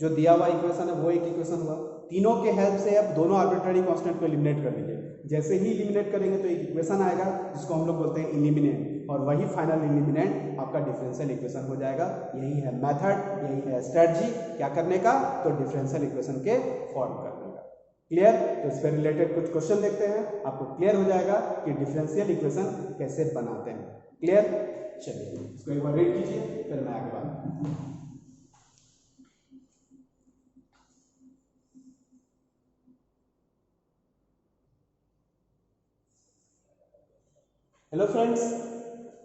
जो दिया हुआ इक्वेशन है वो एक इक्वेशन हुआ। तीनों के हेल्प से आप दोनों आर्बिट्रेरी कांस्टेंट को एलिमिनेट कर लीजिए। जैसे ही एलिमिनेट करेंगे तो एक इक्वेशन आएगा जिसको हम लोग बोलते हैं इलिमिनेंट, और वही फाइनल इलिमिनेंट आपका डिफरेंशियल इक्वेशन हो जाएगा। यही है मेथड, यही है स्ट्रेटजी क्या करने का, तो डिफरेंशियल इक्वेशन के फॉर्म करने का। क्लियर? तो इस पर रिलेटेड कुछ क्वेश्चन देखते हैं, आपको क्लियर हो जाएगा कि डिफरेंशियल इक्वेशन कैसे बनाते हैं। क्लियर? चलिए इसको एक बार रीड कीजिए, फिर मैं आगे बात करूं। हेलो फ्रेंड्स,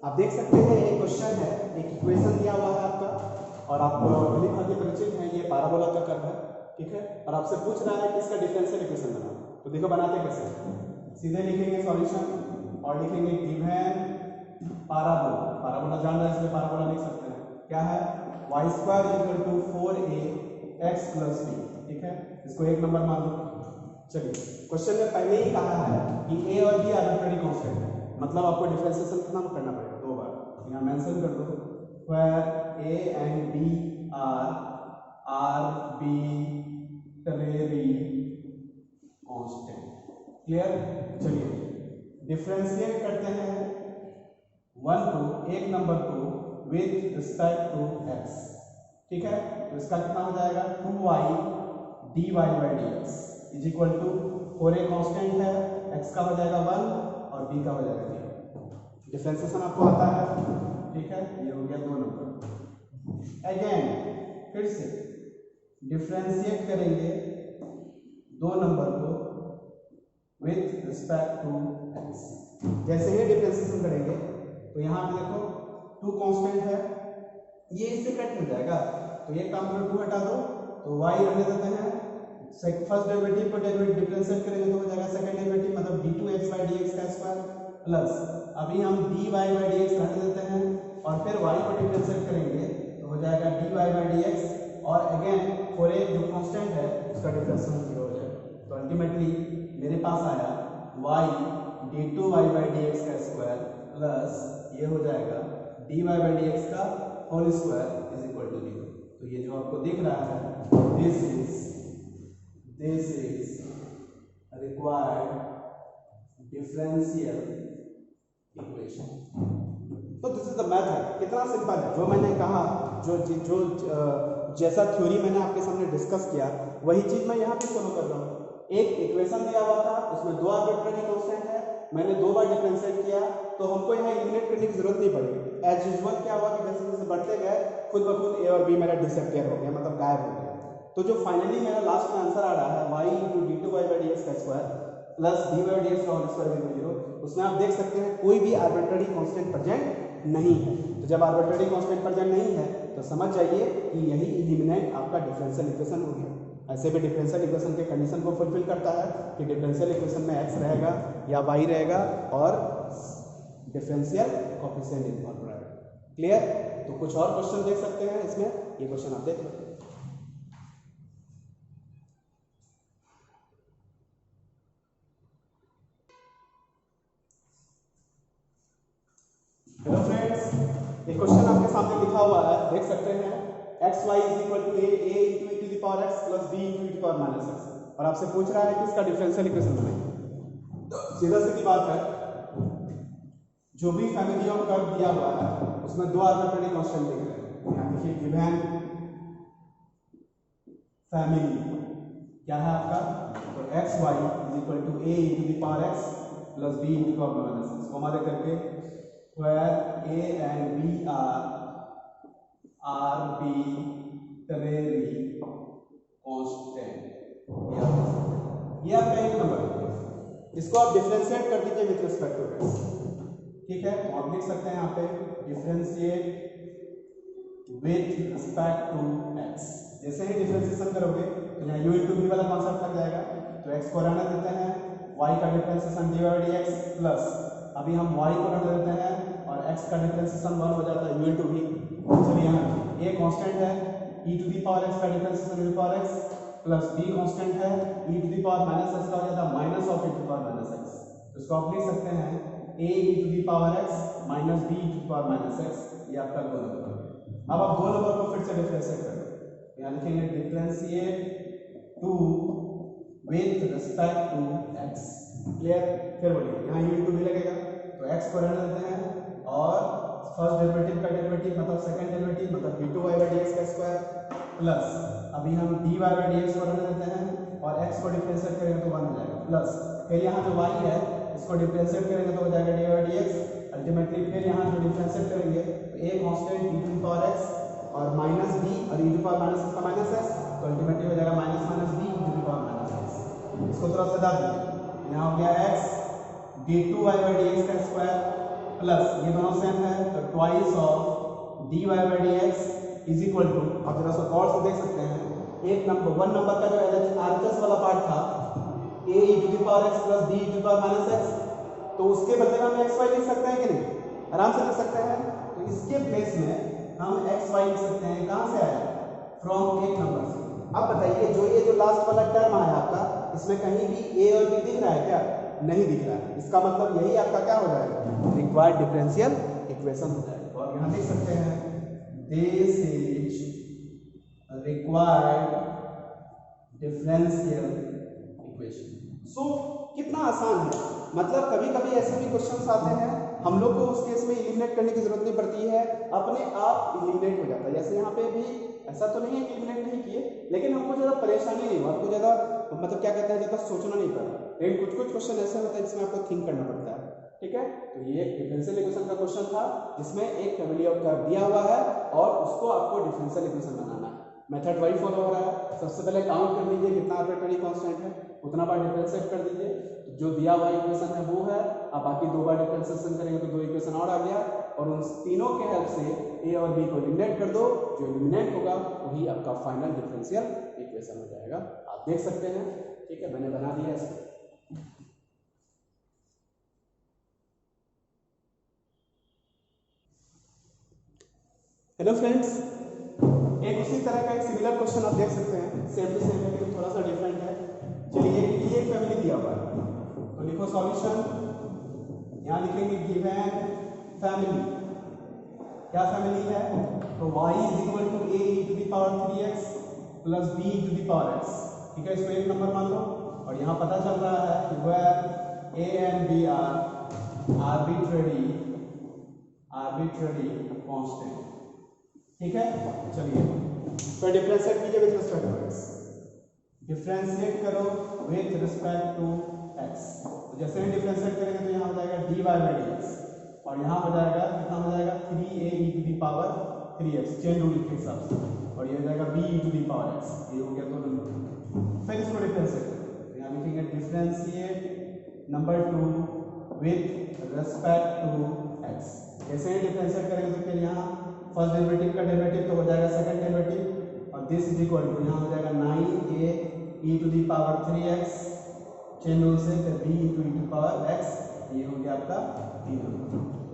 आप देख सकते हैं एक क्वेश्चन है, एक इक्वेशन दिया हुआ है आपका, और आप भली भांति परिचित हैं, ये पैराबोला का कर्व है, ठीक है। और आपसे पूछ रहा है कि इसका डिफरेंशियल इक्वेशन बनाओ। तो देखो बनाते कैसे, सीधे लिखेंगे सॉल्यूशन और लिखेंगे गिवन पैराबोला जान रहे हैं इसलिए पैराबोला लिख सकते हैं। क्या है? y² = 4ax + b, ठीक है। इसको 1 नंबर मान लो। चलिए क्वेश्चन में पहले ही कहा है कि a और b आर्बिट्रेरी कांस्टेंट है, मतलब आपको डिफरेंशिएशन कितना करना पड़ेगा? 2 बार। यहाँ मेंशन कर दो, where a and b are arbitrary constant। Clear? चलिए डिफरेंशिएट करते हैं 1 को, 1 नंबर को विथ रिस्पेक्ट टू x, ठीक है। तो इसका कितना हो जाएगा? 2y dy/dx is equal to 4a constant है, x का हो जाएगा 1 और b का हो जाएगा 0। डिफरेंशिएशन आपको आता है, ठीक है। ये हो गया 2 नंबर। अगेन फिर से डिफरेंशिएट करेंगे 2 नंबर को विथ रिस्पेक्ट टू x। जैसे ही डिफरेंशिएशन करेंगे तो यहाँ पे देखो 2 कांस्टेंट है, ये इससे कट हो जाएगा, तो ये काम करो 2 हटा दो तो y रहने देते हैं। फर्स्ट डेरिवेटिव को डिफरेंशिएट करेंगे तो हो जाएगा सेकंड डेरिवेटिव, मतलब d2x/dx का स्क्वायर प्लस, अभी हम dy/dx रहने देते हैं और फिर y को डिफरेंशिएट करेंगे तो हो जाएगा dy/dx, और अगेन फॉर a जो कांस्टेंट है उसका डिफरेंशिएशन 0 हो जाएगा। तो अल्टीमेटली मेरे पास आया y d2y/dx का स्क्वायर प्लस ये हो जाएगा dy/dx का whole square is equal to 0। तो ये जो आपको दिख रहा है this is required differential equation. तो दिस इज द मेथड। कितना सिंपल है, जो मैंने कहा, जैसा थ्योरी मैंने आपके सामने डिस्कस किया वही चीज मैं यहाँ पे फॉलो कर रहा हूँ। एक इक्वेशन दिया हुआ था, उसमें 2 आर्बिट्रेरी कांस्टेंट है, मैंने 2 बार डिफरेंशिएट किया तो हमको यहाँ एलिमिनेट करने की जरूरत नहीं पड़ेगी। एज यूजुअल क्या हुआ कि जैसे जैसे बढ़ते गए खुद ब खुद a और b मेरा डिसअपियर हो गया, मतलब गायब हो गया। तो जो फाइनली मेरा लास्ट में आंसर आ रहा है y × d2y/dx का स्क्वायर प्लस dy/dx का होल स्क्वायर 0, उसमें आप देख सकते हैं कोई भी आर्बिट्रेरी कांस्टेंट प्रेजेंट नहीं है। तो जब आर्बिट्रेरी कांस्टेंट प्रेजेंट नहीं है तो समझ जाइए कि यही इलिमिनेंट आपका डिफरेंशियल इक्वेशन हो गया। ऐसे भी डिफरेंशियल इक्वेशन के कंडीशन को फुलफिल करता है कि डिफरेंशियल इक्वेशन में x रहेगा या y रहेगा और डिफरेंशियल कोएफिशिएंट इन्वॉल्व रहेगा। क्लियर? तो कुछ और क्वेश्चन देख सकते हैं इसमें, ये क्वेश्चन आप देख लो। हेलो फ्रेंड्स, एक क्वेश्चन आपके सामने लिखा हुआ है, देख सकते हैं x y is equal to a into e to the power x plus b into e to power minus x, और आपसे पूछ रहा है कि इसका डिफरेंशियल इक्वेशन बनाइए। सीधा सीधी बात है, जो भी फैमिली ऑफ कर्व दिया हुआ है उसमें दो आर्बिट्रेरी कांस्टेंट दिख रहे हैं। यहाँ देखिए गिवन फैमिली क्या है आपका, तो x y is equal to a into the power x plus b into power minus x. इसको हमारे करके where A and B are arbitrary constant, ये आपका एक नंबर है। इसको आप डिफरेंशिएट कर दीजिए विथ रिस्पेक्ट टू x, ठीक है। तो आप लिख सकते हैं यहाँ पे differentiate with respect to x। जैसे ही डिफरेंशिएशन करोगे तो यहाँ u इंटू v वाला कॉन्सेप्ट लग जाएगा, तो x को रहने देते हैं, y का differentiation dy by dx plus अभी हम y को रहने देते हैं और x का डिफरेंशिएशन 1 हो जाता है u इंटू v। चलिए यहाँ a कांस्टेंट है, e to the power x का differentiation e to the power x plus b constant है, e to the power minus x का हो जाता है minus of e to the power minus x। तो इसको आप लिख सकते हैं a e to the power x minus b e to the power minus x। ये आपका दो नंबर हो गया। अब आप दो नंबर को फिर से डिफरेंशिएट करें, यहाँ लिखेंगे differentiate to with respect to x। Clear? फिर बोलिए यहाँ u इंटू v लगेगा, तो x को रहने देते हैं और फर्स्ट डेरिवेटिव का डेरिवेटिव मतलब सेकंड डेरिवेटिव मतलब d2y बाई dx का स्क्वायर प्लस अभी हम dy बाई dx को रहने देते हैं और x को डिफरेंशिएट करेंगे तो 1 हो जाएगा प्लस फिर यहाँ जो y है इसको डिफरेंशिएट करेंगे तो हो जाएगा dy बाई dx। अल्टीमेटली फिर यहाँ जो डिफरेंशिएट करेंगे तो a constant e to the power x और माइनस b और e to the power minus x का माइनस x, तो अल्टीमेटली हो जाएगा minus minus b e to the power minus x। इसको थोड़ा सजा दीजिए, यहाँ हो गया x d2y बाई dx का स्क्वायर प्लस ये दोनों सेम है तो twice of dy by dx is equal to, आप जरा सा गौर से देख सकते हैं एक नंबर वन नंबर का जो एलएचआरएचएस वाला पार्ट था a e to the power x plus b e to the power minus x, तो उसके बदले में हम xy लिख सकते हैं कि नहीं? आराम से लिख सकते हैं। तो इसके प्लेस में हम xy लिख सकते हैं, कहां से आया? फ्रॉम एक नंबर से। अब बताइए जो ये जो लास्ट वाला टर्म आया आपका, इसमें कहीं भी a और b दिख रहा है क्या? नहीं दिख रहा है। इसका मतलब यही आपका क्या हो जाएगा? रिक्वायर्ड डिफरेंशियल इक्वेशन हो जाएगा। और यहाँ देख सकते हैं this is required differential equation. So कितना आसान है, मतलब कभी कभी ऐसे भी क्वेश्चंस आते हैं हम लोग को उस केस में एलिमिनेट करने की जरूरत नहीं पड़ती है, अपने आप एलिमिनेट हो जाता है। जैसे यहाँ पे भी ऐसा तो नहीं है कि एलिमिनेट नहीं किए, लेकिन हमको ज़्यादा परेशानी नहीं हुआ, आपको ज़्यादा मतलब क्या कहते हैं ज़्यादा सोचना नहीं पड़ा। लेकिन कुछ कुछ क्वेश्चन ऐसे होते हैं जिसमें आपको थिंक करना पड़ता है, ठीक है। तो ये एक डिफरेंशियल इक्वेशन का क्वेश्चन था जिसमें एक फैमिली ऑफ कर्व दिया हुआ है और उसको आपको डिफरेंशियल इक्वेशन बनाना है। मेथड वही फॉलो हो रहा है। सबसे पहले काउंट कर लीजिए कितना आर्बिट्रेरी कांस्टेंट है, उतना बार डिफरेंशिएट कर दीजिए, जो दिया हुआ इक्वेशन है वो है। अब बाकी दो बार डिफरेंशिएशन करेंगे तो दो इक्वेशन और आ गया, और उन तीनों के हेल्प से a और b को एलिमिनेट कर दो, जो एलिमिनेट होगा वही आपका फाइनल डिफरेंशियल इक्वेशन हो जाएगा। आप देख सकते हैं, ठीक है, मैंने बना दिया इसको। हेलो फ्रेंड्स, एक उसी तरह का एक सिमिलर क्वेश्चन आप देख सकते हैं, सेम टू सेम है लेकिन थोड़ा सा डिफरेंट है। चलिए ये एक फैमिली दिया हुआ है, तो लिखो सॉल्यूशन। यहाँ लिखेंगे गिवन फैमिली, क्या फैमिली है? तो y is equal to a e to the power 3x plus b e to the power x, ठीक है, इसको एक नंबर मान लो। और यहाँ पता चल रहा है कि where a and b are arbitrary constant, ठीक है। चलिए तो डिफरेंशिएट कीजिए with respect to x, differentiate करो विद रिस्पेक्ट टू x। तो जैसे ही डिफरेंशिएट करेंगे तो यहाँ हो जाएगा dy बाई dx, और यहाँ हो जाएगा कितना हो जाएगा 3a e to the power 3x chain rule के हिसाब से, और ये हो जाएगा b e to the power x। ये हो गया दो नंबर। फिर इसको डिफरेंशिएट करें, यहाँ लिखेंगे differentiate number 2 with respect to x। जैसे ही डिफरेंशिएट करेंगे तो फिर यहाँ फर्स्ट डेरिवेटिव का डेरिवेटिव तो हो जाएगा सेकंड डेरिवेटिव, और दिस इज इक्वल टू यहाँ हो जाएगा 9a e to the power 3x chain rule से, फिर b into e to power x। ये हो गया आपका 3 नंबर।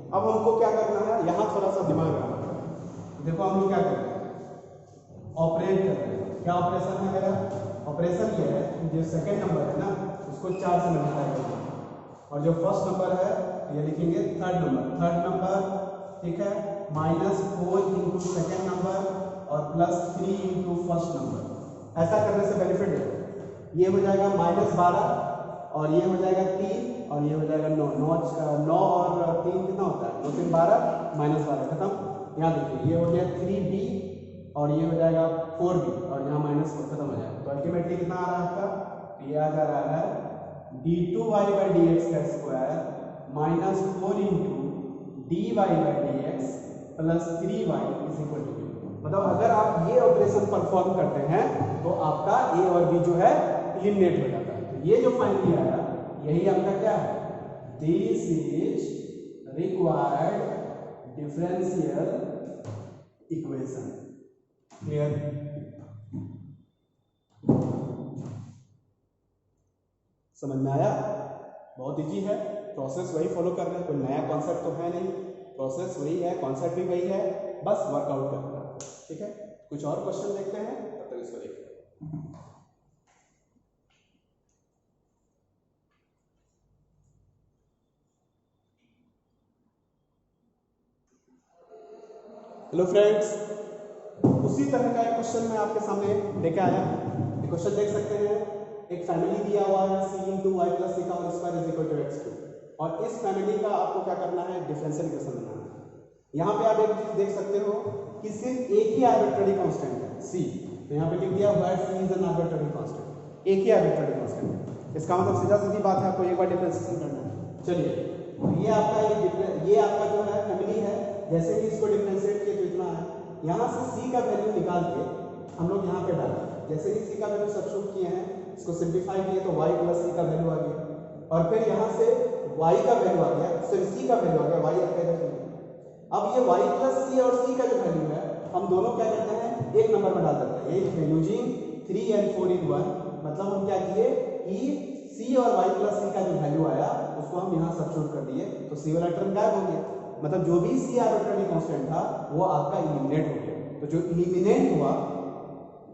अब हमको क्या करना है, यहाँ थोड़ा सा दिमाग लगाना है। देखो हम लोग क्या कर रहे हैं, ऑपरेट कर रहे हैं। क्या ऑपरेशन है मेरा? ऑपरेशन ये है कि जो सेकंड नंबर है ना उसको 4 से मल्टीप्लाई करना है, और जो फर्स्ट नंबर है ये लिखेंगे थर्ड नंबर ठीक है, -4 इंटू सेकेंड नंबर और +3 इंटू फर्स्ट नंबर। ऐसा करने से बेनिफिट है, ये हो जाएगा -12 और ये हो जाएगा 3 और ये हो जाएगा 9। 9 और 3 कितना होता है, 2 3 12 -12 खत्म। यहाँ देखिए ये हो गया 3b और ये हो जाएगा 4b और यहाँ -4 खत्म हो जाएगा। तो अल्टीमेटली कितना आ रहा है आपका, ये आ जा रहा है d2y/dx का square -4 into dy/dx plus 3y is equal to 0। मतलब अगर आप ये ऑपरेशन परफॉर्म करते हैं तो आपका a और b जो है एलिमिनेट हो जाता है। तो ये जो फाइनली आया यही आपका क्या है, this is required differential equation. Clear? समझ में आया? बहुत इजी है, प्रोसेस वही फॉलो कर रहे हैं, कोई नया कॉन्सेप्ट तो है नहीं, प्रोसेस वही है, कॉन्सेप्ट भी वही है, बस वर्कआउट करना है। ठीक है, कुछ और क्वेश्चन देखते हैं, तब तक इसको देखते हैं। हेलो फ्रेंड्स, उसी तरह का एक क्वेश्चन मैं आपके सामने लेके आया। ये क्वेश्चन देख सकते हैं, एक फैमिली दिया हुआ है c into y plus c का whole square is equal to x3 और इस फैमिली का आपको क्या करना है, डिफरेंशियल इक्वेशन बनाना है। यहाँ पे आप एक चीज देख सकते हो कि सिर्फ एक ही आर्बिट्ररी कांस्टेंट है c, तो यहाँ पे लिख दिया where c is an arbitrary constant, एक ही आर्बिट्ररी कांस्टेंट है। इसका मतलब सीधा सीधी बात है, आपको एक बार डिफरेंशिएशन करना है। चलिए, तो ये आपका जो है फैमिली है, जैसे ही इसको डिफरेंशिएट किए तो इतना है, यहाँ से c का वैल्यू निकाल के हम लोग यहाँ पे डालें। जैसे ही c का वैल्यू सब्स्टिट्यूट किए हैं, इसको सिंप्लीफाई किए तो y प्लस c का वैल्यू आ गया और फिर यहाँ से y का वैल्यू आ गया, सिर्फ c का वैल्यू आ गया, y आपका इधर चल गया। अब ये y प्लस c और c का जो वैल्यू है हम दोनों क्या करते हैं, एक नंबर में डाल देते हैं। यही यूजिंग 3 and 4 in 1, मतलब हम क्या किए कि c और y प्लस c का जो वैल्यू आया उसको हम यहाँ सब्स्टिट्यूट कर दिए, तो c वाला टर्म गायब हो गया। मतलब जो भी c आर्बिट्ररी कांस्टेंट था वो आपका इलिमिनेट हो गया। तो जो इलिमिनेट हुआ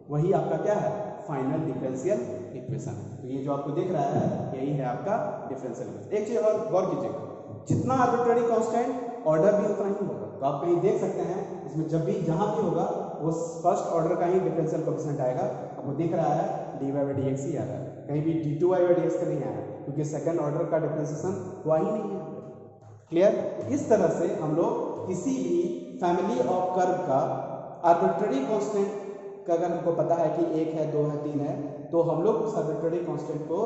वही आपका क्या है, फाइनल डिफरेंशियल इक्वेशन है। तो ये जो आपको दिख रहा है यही है आपका डिफरेंशियल इक्वेशन। एक चीज और गौर कीजिएगा, जितना आर्बिट्ररी कांस्टेंट ऑर्डर भी उतना ही होगा। तो आप कहीं देख सकते हैं इसमें जब भी जहां भी होगा वो फर्स्ट ऑर्डर का ही डिफरेंशियल कोएफिशिएंट आएगा। आपको दिख रहा है dy/dx ही आ रहा है, कहीं भी d2y/dx का नहीं आया क्योंकि सेकंड ऑर्डर का डिफरेंशिएशन हुआ ही नहीं है। क्लियर? इस तरह से हम लोग किसी भी फैमिली ऑफ कर्व का आर्बिट्ररी कांस्टेंट का अगर हमको पता है कि 1 है 2 है 3 है, तो हम लोग उस आर्बिट्ररी कांस्टेंट को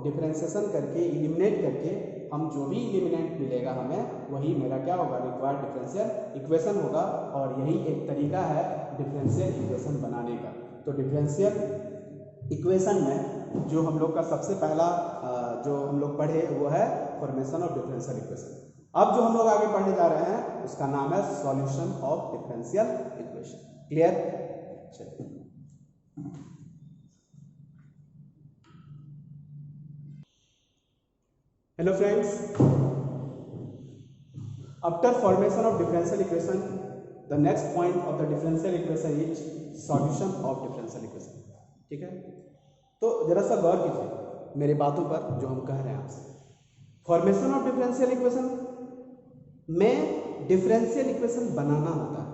डिफरेंशिएशन करके इलिमिनेट करके हम जो भी इलिमिनेंट मिलेगा हमें वही मेरा क्या होगा, रिक्वायर्ड डिफरेंशियल इक्वेशन होगा। और यही एक तरीका है डिफरेंशियल इक्वेशन बनाने का। तो डिफरेंशियल इक्वेशन में जो हम लोग का सबसे पहला जो हम लोग पढ़े वो है फॉर्मेशन ऑफ डिफरेंशियल इक्वेशन। अब जो हम लोग आगे पढ़ने जा रहे हैं उसका नाम है solution of differential equation. Clear? चलिए, hello friends, after formation of differential equation the next point of the differential equation is solution of differential equation. ठीक है, तो जरा सा गौर कीजिए मेरी बातों पर जो हम कह रहे हैं आपसे। फॉर्मेशन ऑफ डिफरेंशियल इक्वेशन में डिफरेंशियल इक्वेशन बनाना होता है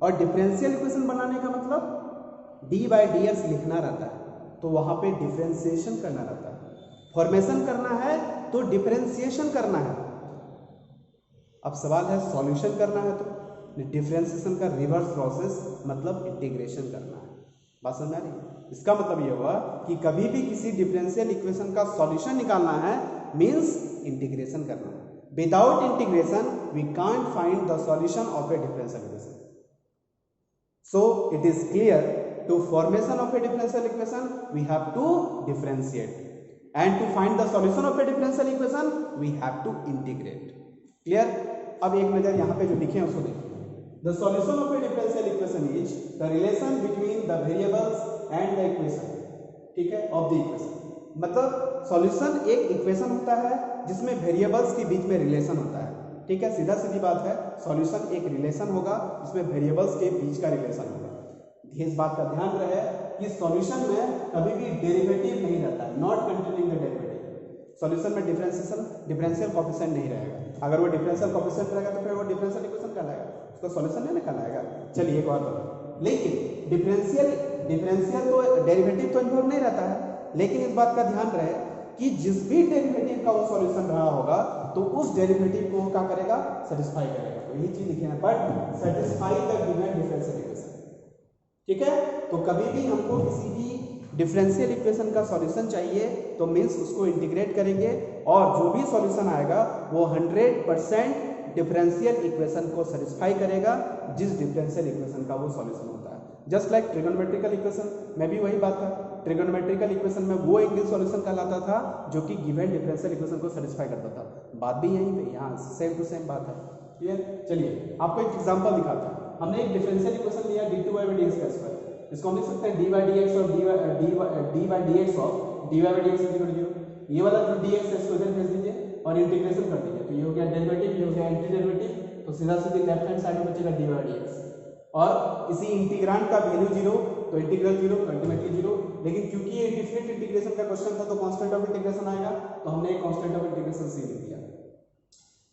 और डिफरेंशियल इक्वेशन बनाने का मतलब d/dx लिखना रहता है, तो वहां पे डिफरेंशिएशन करना रहता है। फॉर्मेशन करना है तो डिफरेंशिएशन करना है। अब सवाल है सॉल्यूशन करना है तो डिफरेंशिएशन का रिवर्स प्रोसेस मतलब इंटीग्रेशन करना है। बात समझ आ रही है? इसका मतलब ये हुआ कि कभी भी किसी डिफरेंशियल इक्वेशन का सॉल्यूशन निकालना है मींस इंटीग्रेशन करना है। Without integration we can't find the solution of a differential equation. So it is clear, to formation of a differential equation we have to differentiate, and to find the solution of a differential equation we have to integrate. Clear? अब एक नजर यहाँ पे जो लिखे हैं उसको देखिए। The solution of a differential equation is the relation between the variables and the equation, ठीक है, of the equation। मतलब सॉल्यूशन एक इक्वेशन होता है जिसमें वेरिएबल्स के बीच में रिलेशन होता है। ठीक है, सीधा सीधी बात है, सॉल्यूशन एक रिलेशन होगा जिसमें वेरिएबल्स के बीच का रिलेशन होगा। इस बात का ध्यान रहे कि सॉल्यूशन में कभी भी डेरिवेटिव नहीं रहता है, not containing the derivative. Solution में डिफरेंशियल कोएफिशिएंट नहीं रहेगा। अगर वो डिफरेंशियल कोएफिशिएंट रहेगा तो फिर वो डिफरेंशियल इक्वेशन कहलाएगा, उसका सॉल्यूशन नहीं कहलाएगा। चलिए एक और बात, लेकिन डिफरेंशियल तो डेरिवेटिव तो इन्वॉल्व नहीं रहता है, लेकिन इस बात का ध्यान रहे कि जिस भी डेरिवेटिव का वो सॉल्यूशन रहा होगा तो उस डेरिवेटिव को क्या करेगा, सेटिस्फाई करेगा। तो यही चीज लिखे हैं, but satisfy the given differential equation. ठीक है, तो कभी भी हमको किसी भी डिफरेंशियल इक्वेशन का सॉल्यूशन चाहिए तो मीन्स उसको इंटीग्रेट करेंगे और जो भी सॉल्यूशन आएगा वो 100% डिफरेंशियल इक्वेशन को सेटिस्फाई करेगा जिस डिफरेंशियल इक्वेशन का वो सॉल्यूशन होता है। जस्ट लाइक ट्रिगोनोमेट्रिकल इक्वेशन में भी वही बात है, ट्रिगोनोमेट्रिकल इक्वेशन में वो एंगल सॉल्यूशन कहलाता था जो कि गिवन डिफरेंशियल इक्वेशन को सेटिस्फाई करता था। बात भी यहीं पे, यहाँ सेम टू सेम बात है। क्लियर? चलिए आपको एक एग्जांपल दिखाता हूँ। हमने एक डिफरेंशियल इक्वेशन लिया d2/dx का स्क्वायर, इसको हम लिख सकते हैं d/dx और d/dx of dy/dx is equal to 0। ये वाला जो dx है इसको इधर भेज दीजिए और इंटीग्रेशन कर दीजिए, तो ये हो गया डेरिवेटिव, ये हो गया एंटी डेरिवेटिव, तो सीधा सीधी लेफ्ट हैंड साइड में बचेगा dy/dx और इसी इंटीग्रांड का वैल्यू 0 तो इंटीग्रल 0 अल्टीमेटली 0। लेकिन क्योंकि ये डिफरेंट इंटीग्रेशन का क्वेश्चन था तो कांस्टेंट ऑफ इंटीग्रेशन आएगा, तो हमने एक कांस्टेंट ऑफ इंटीग्रेशन c लिख दिया।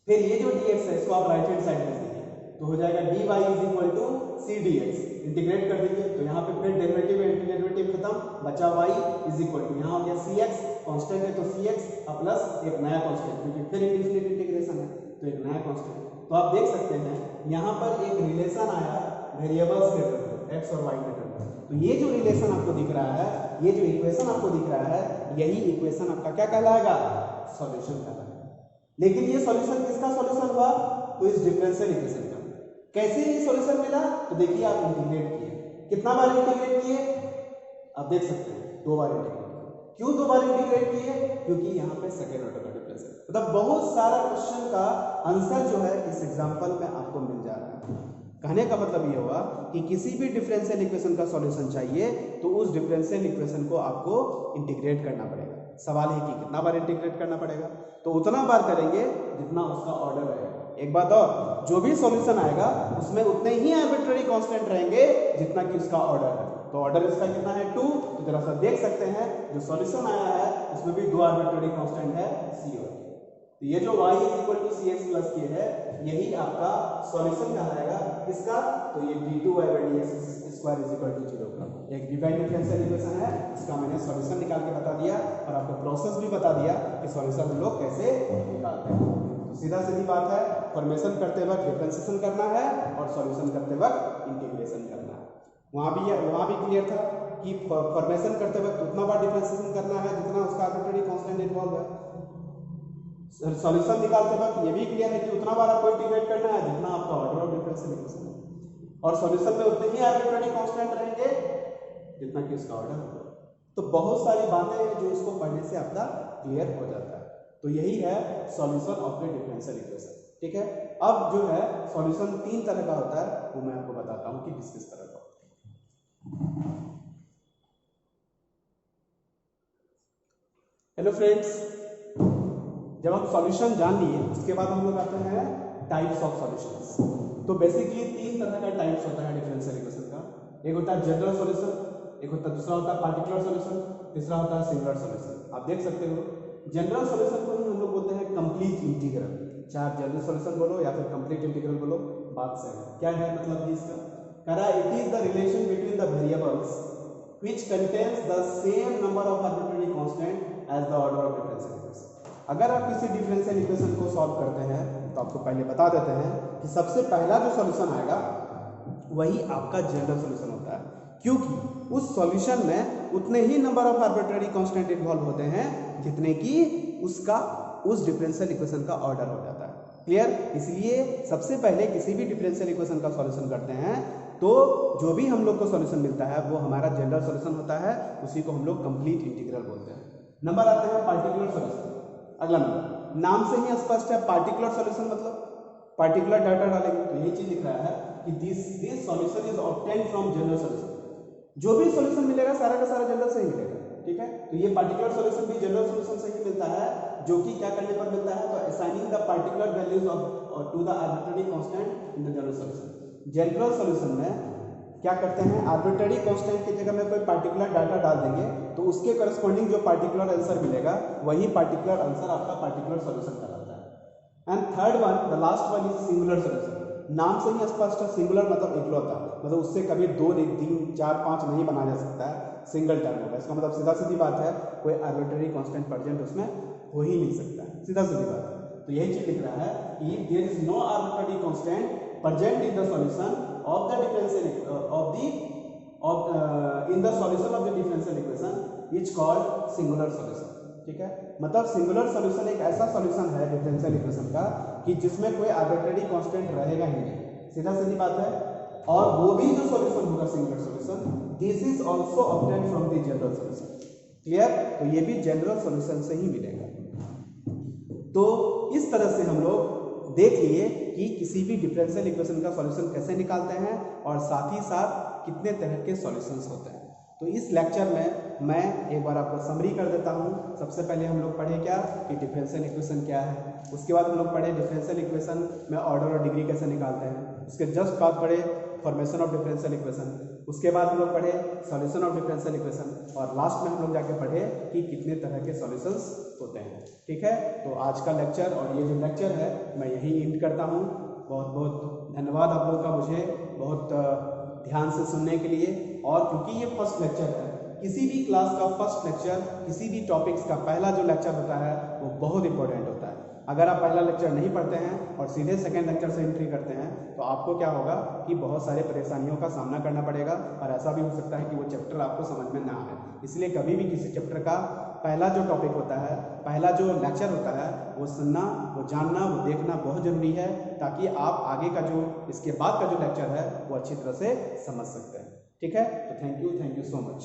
फिर ये जो dx है इसको आप राइट हैंड साइड में दीजिए, तो हो जाएगा dy is equal to c dx, integrate कर दीजिए, तो यहाँ पे फिर डेरिवेटिव एंटी डेरिवेटिव खत्म, बचा y इज इक्वल टू, यहाँ हो गया cx, कांस्टेंट है तो cx प्लस एक नया कांस्टेंट, क्योंकि फिर इंडेफिनिट इंटीग्रेशन है तो एक नया कांस्टेंट। तो आप देख सकते हैं यहाँ पर एक रिलेशन आया वेरिएबल्स के टर्म x और y के टर्म। तो ये जो रिलेशन आपको दिख रहा है, ये जो इक्वेशन आपको दिख रहा है, यही इक्वेशन आपका क्या कहलाएगा, सॉल्यूशन कहलाएगा। लेकिन ये सॉल्यूशन किसका सॉल्यूशन हुआ, तो इस डिफरेंशियल इक्वेशन का। कैसे ये सॉल्यूशन मिला, तो देखिए आप इंटीग्रेट किए, कितना बार इंटीग्रेट किए, आप देख सकते हैं 2 बार इंटीग्रेट किए। क्यों 2 बार इंटीग्रेट किए, क्योंकि यहाँ पे सेकेंड ऑर्डर का डिफरेंस है। मतलब बहुत सारा क्वेश्चन का आंसर जो है इस एग्जाम्पल में आपको मिल जा रहा है। कहने का मतलब ये हुआ कि किसी भी डिफरेंशियल इक्वेशन का सॉल्यूशन चाहिए तो उस डिफरेंशियल इक्वेशन को आपको इंटीग्रेट करना पड़ेगा। सवाल है कि कितना बार इंटीग्रेट करना पड़ेगा, तो उतना बार करेंगे जितना उसका ऑर्डर रहेगा। एक बात और, जो भी सॉल्यूशन आएगा उसमें उतने ही आर्बिट्ररी कांस्टेंट रहेंगे जितना कि उसका ऑर्डर है। तो ऑर्डर इसका कितना है 2, तो जरा सा देख सकते हैं जो सॉल्यूशन आया है उसमें भी 2 आर्बिट्ररी कांस्टेंट है c और k। तो ये जो y is equal to cx plus k है, यही आपका सॉल्यूशन कहलाएगा किसका, तो ये d2/dx square is equal to 0 का एक डिफाइंड डिफरेंशियल इक्वेशन है। इसका मैंने सॉल्यूशन निकाल के बता दिया और आपको प्रोसेस भी बता दिया कि सॉल्यूशन हम लोग कैसे निकालते हैं। तो सीधा सीधी बात है, फॉर्मेशन करते वक्त डिफरेंशिएशन करना है और सॉल्यूशन करते वक्त इंटीग्रेशन करना है। वहाँ भी क्लियर था कि फॉर्मेशन करते वक्त उतना बार डिफरेंशिएशन करना है जितना उसका आर्बिट्ररी कांस्टेंट इन्वॉल्व है। सॉल्यूशन निकालते वक्त ये भी क्लियर है कि उतना बार आपको इंटीग्रेट करना है जितना आपका ऑर्डर ऑफ डिफरेंशियल इक्वेशन है, और सॉल्यूशन में उतने ही आर्बिट्ररी कांस्टेंट रहेंगे जितना कि उसका ऑर्डर होगा। तो बहुत सारी बातें हैं जो इसको पढ़ने से आपका क्लियर हो जाता है। तो यही है solution of the differential equation. ठीक है, अब जो है सॉल्यूशन 3 तरह का होता है, वो मैं आपको बताता हूँ कि किस किस तरह का होता है। हेलो फ्रेंड्स, जब हम सॉल्यूशन जान लिए उसके बाद हम लोग आते हैं टाइप्स ऑफ सॉल्यूशंस। तो बेसिकली 3 तरह का टाइप्स होता है डिफरेंशियल इक्वेशन का। एक होता है जनरल सॉल्यूशन, एक होता है दूसरा होता है पार्टिकुलर सॉल्यूशन, तीसरा होता है सिंगुलर सॉल्यूशन। आप देख सकते हो जनरल सॉल्यूशन को ही हम लोग बोलते हैं कंप्लीट इंटीग्रल। चाहे आप जनरल सॉल्यूशन बोलो या फिर कंप्लीट इंटीग्रल बोलो, बात सही है। क्या है मतलब इसका, कह रहा है it is the relation between the variables which contains the same number of arbitrary constant as the order of differential equation. अगर आप किसी डिफरेंशियल इक्वेशन को सॉल्व करते हैं तो आपको पहले बता देते हैं कि सबसे पहला जो सॉल्यूशन आएगा वही आपका जनरल सॉल्यूशन होता है, क्योंकि उस सॉल्यूशन में उतने ही number of arbitrary constant involve होते हैं जितने कि उसका उस डिफरेंशियल इक्वेशन का ऑर्डर हो जाता है। क्लियर? इसलिए सबसे पहले किसी भी डिफरेंशियल इक्वेशन का सॉल्यूशन करते हैं तो जो भी हम लोग को सॉल्यूशन मिलता है वो हमारा जनरल सॉल्यूशन होता है, उसी को हम लोग कंप्लीट इंटीग्रल बोलते हैं। नंबर आते हैं पार्टिकुलर सॉल्यूशन। अगला नंबर, नाम से ही स्पष्ट है पार्टिकुलर सॉल्यूशन मतलब पार्टिकुलर डाटा डालेंगे, तो यही चीज लिख रहा है कि this solution is obtained from general solution. जो भी सॉल्यूशन मिलेगा सारा का सारा जनरल से ही मिलेगा। ठीक है, तो ये पार्टिकुलर सॉल्यूशन भी जनरल सॉल्यूशन से ही मिलता है, जो कि क्या करने पर मिलता है, तो assigning the particular values of to the arbitrary constant in the general solution. General solution में क्या करते हैं, आर्बिट्ररी कांस्टेंट की जगह में कोई पार्टिकुलर डाटा डाल देंगे तो उसके करस्पॉन्डिंग जो पार्टिकुलर आंसर मिलेगा वही पार्टिकुलर आंसर आपका पार्टिकुलर सॉल्यूशन कहलाता है। And third one, the last one is singular solution. नाम से ही स्पष्ट है, सिंगुलर मतलब इकलौता, मतलब उससे कभी 2 नहीं 3 4 5 नहीं बनाया जा सकता है, सिंगल टर्म होगा। इसका मतलब सीधा सीधी बात है, कोई आर्बिट्ररी कांस्टेंट प्रेजेंट उसमें हो ही नहीं सकता है, सीधा सीधी बात है। तो यही चीज लिख रहा है कि there is no arbitrary constant present in the solution of the differential in the solution of the differential equation is called singular solution. ठीक है, मतलब सिंगुलर सॉल्यूशन एक ऐसा सॉल्यूशन है डिफरेंशियल इक्वेशन का कि जिसमें कोई आर्बिट्ररी कांस्टेंट रहेगा ही नहीं, सीधा सीधी बात है। और वो भी जो सॉल्यूशन होगा singular solution, this is also obtained from the general solution. Clear, तो ये भी जनरल सॉल्यूशन से ही मिलेगा। तो इस तरह से हम लोग देख लिए कि किसी भी डिफरेंशियल इक्वेशन का सॉल्यूशन कैसे निकालते हैं और साथ ही साथ कितने तरह के सॉल्यूशंस होते हैं। तो इस लेक्चर में मैं एक बार आपको समरी कर देता हूँ। सबसे पहले हम लोग पढ़े क्या कि डिफरेंशियल इक्वेशन क्या है, उसके बाद हम लोग पढ़े डिफरेंशियल इक्वेशन में ऑर्डर और डिग्री कैसे निकालते हैं, उसके जस्ट बाद पढ़े फॉर्मेशन ऑफ डिफरेंशियल इक्वेशन, उसके बाद हम लोग पढ़े सॉल्यूशन ऑफ डिफरेंशियल इक्वेशन, और लास्ट में हम लोग जाके पढ़े कि कितने तरह के सॉल्यूशंस होते हैं। ठीक है, तो आज का लेक्चर और ये जो लेक्चर है मैं यहीं एंड करता हूँ। बहुत बहुत धन्यवाद आप लोगों का मुझे बहुत ध्यान से सुनने के लिए। और क्योंकि ये फर्स्ट लेक्चर है, किसी भी क्लास का फर्स्ट लेक्चर, किसी भी टॉपिक्स का पहला जो लेक्चर होता है वो बहुत इंपॉर्टेंट होता है। अगर आप पहला लेक्चर नहीं पढ़ते हैं और सीधे सेकंड लेक्चर से एंट्री करते हैं तो आपको क्या होगा कि बहुत सारे परेशानियों का सामना करना पड़ेगा, और ऐसा भी हो सकता है कि वो चैप्टर आपको समझ में ना आए। इसलिए कभी भी किसी चैप्टर का पहला जो टॉपिक होता है, पहला जो लेक्चर होता है, वो सुनना, वो जानना, वो देखना बहुत ज़रूरी है, ताकि आप आगे का जो इसके बाद का जो लेक्चर है वो अच्छी तरह से समझ सकते हैं। ठीक है, तो थैंक यू सो मच।